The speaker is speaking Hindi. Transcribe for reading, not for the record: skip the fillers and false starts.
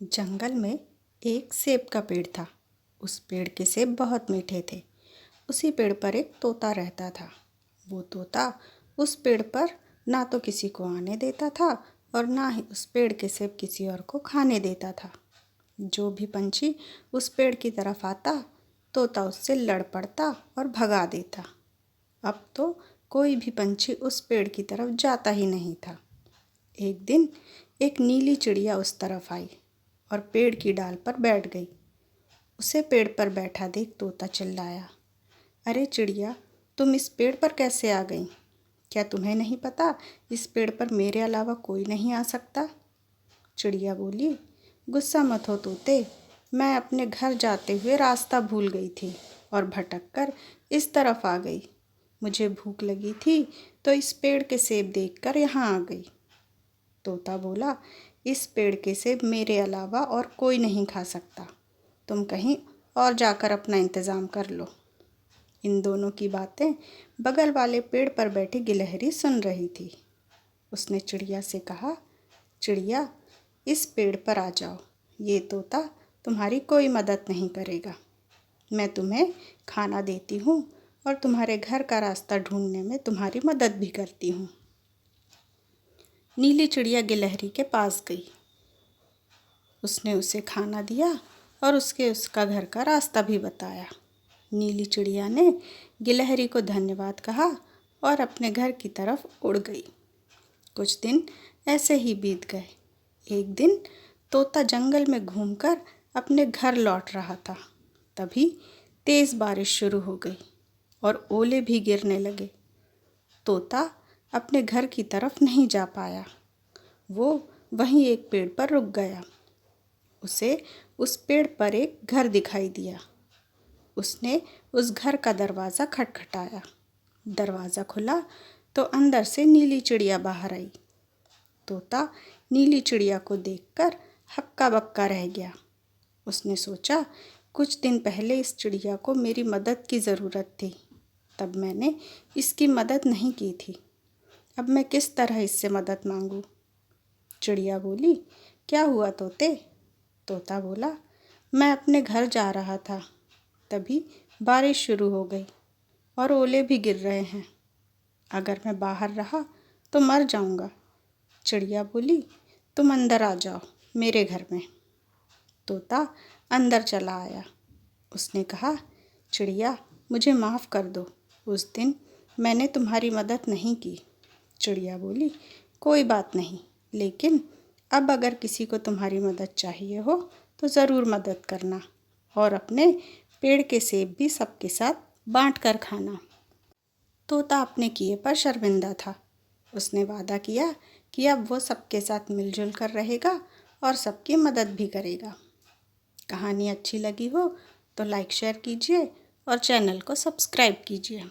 जंगल में एक सेब का पेड़ था। उस पेड़ के सेब बहुत मीठे थे। उसी पेड़ पर एक तोता रहता था। वो तोता उस पेड़ पर ना तो किसी को आने देता था और ना ही उस पेड़ के सेब किसी और को खाने देता था। जो भी पंछी उस पेड़ की तरफ आता, तोता उससे लड़ पड़ता और भगा देता। अब तो कोई भी पंछी उस पेड़ की तरफ जाता ही नहीं था। एक दिन एक नीली चिड़िया उस तरफ आई और पेड़ की डाल पर बैठ गई। उसे पेड़ पर बैठा देख तोता चिल्लाया, अरे चिड़िया, तुम इस पेड़ पर कैसे आ गई? क्या तुम्हें नहीं पता इस पेड़ पर मेरे अलावा कोई नहीं आ सकता? चिड़िया बोली, गुस्सा मत हो तोते, मैं अपने घर जाते हुए रास्ता भूल गई थी और भटक कर इस तरफ आ गई। मुझे भूख लगी थी तो इस पेड़ के सेब देखकर यहाँ आ गई। तोता बोला, इस पेड़ के सेब मेरे अलावा और कोई नहीं खा सकता। तुम कहीं और जाकर अपना इंतज़ाम कर लो। इन दोनों की बातें बगल वाले पेड़ पर बैठी गिलहरी सुन रही थी। उसने चिड़िया से कहा, चिड़िया, इस पेड़ पर आ जाओ। ये तोता तुम्हारी कोई मदद नहीं करेगा। मैं तुम्हें खाना देती हूँ और तुम्हारे घर का रास्ता ढूंढने में तुम्हारी मदद भी करती हूँ। नीली चिड़िया गिलहरी के पास गई। उसने उसे खाना दिया और उसका घर का रास्ता भी बताया। नीली चिड़िया ने गिलहरी को धन्यवाद कहा और अपने घर की तरफ उड़ गई। कुछ दिन ऐसे ही बीत गए। एक दिन तोता जंगल में घूमकर अपने घर लौट रहा था। तभी तेज़ बारिश शुरू हो गई और ओले भी गिरने लगे। तोता अपने घर की तरफ नहीं जा पाया। वो वहीं एक पेड़ पर रुक गया। उसे उस पेड़ पर एक घर दिखाई दिया। उसने उस घर का दरवाज़ा खटखटाया। दरवाज़ा खुला तो अंदर से नीली चिड़िया बाहर आई। तोता नीली चिड़िया को देखकर हक्का बक्का रह गया। उसने सोचा, कुछ दिन पहले इस चिड़िया को मेरी मदद की ज़रूरत थी, तब मैंने इसकी मदद नहीं की थी। अब मैं किस तरह इससे मदद मांगूं? चिड़िया बोली, क्या हुआ तोते? तोता बोला, मैं अपने घर जा रहा था, तभी बारिश शुरू हो गई और ओले भी गिर रहे हैं। अगर मैं बाहर रहा तो मर जाऊंगा। चिड़िया बोली, तुम अंदर आ जाओ मेरे घर में। तोता अंदर चला आया। उसने कहा, चिड़िया, मुझे माफ़ कर दो, उस दिन मैंने तुम्हारी मदद नहीं की। चिड़िया बोली, कोई बात नहीं, लेकिन अब अगर किसी को तुम्हारी मदद चाहिए हो तो ज़रूर मदद करना और अपने पेड़ के सेब भी सबके साथ बांट कर खाना। तोता अपने किए पर शर्मिंदा था। उसने वादा किया कि अब वो सबके साथ मिलजुल कर रहेगा और सबकी मदद भी करेगा। कहानी अच्छी लगी हो तो लाइक शेयर कीजिए और चैनल को सब्सक्राइब कीजिए।